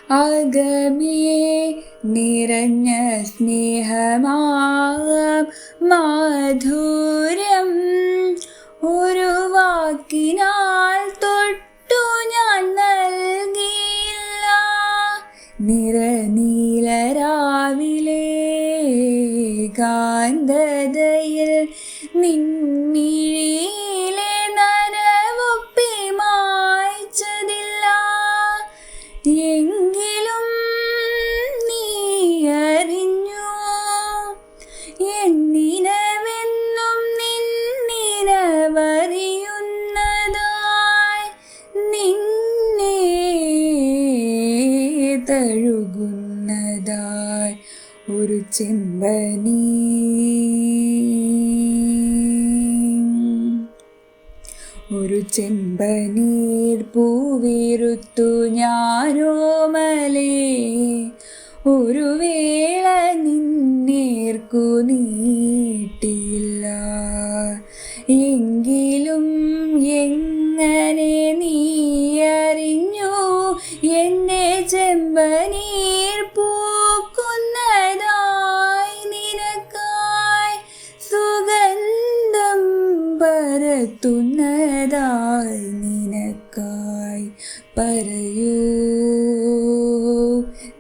അകമേ നിറഞ്ഞ സ്നേഹമാം മാധുര്യം ഒരു വാക്കിനാൽ തൊട്ടു ഞാൻ നൽകിയില്ല. നിറനീലരാവിലെ കാന്തതയിൽ നിൻമിഴിയിലെ നനവൊപ്പി മായ്ച്ചതില്ല. എങ്കിലും നീ അറിഞ്ഞു എന്നിനവെന്നും നിന്നിനവറിയുന്നതായി, നിന്നെ തഴുകുന്നതായി ഒരു ചെമ്പനീ. ഒരു ചെമ്പനീർ പൂവിരുത്തു ഞാനോമലേ, ഒരു വേള നിന്നേർക്കു നീട്ടിയില്ല. എങ്കിലും എങ്ങനെ നീ അറിഞ്ഞു എന്നെ ചെമ്പനീർ പൂക്കുന്നതായി, നിനക്കായി സുഗന്ധം പരത്തുന്നതായി, നിനക്കായി. പറയൂ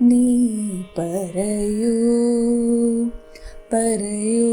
നീ പറയൂ, പറയൂ.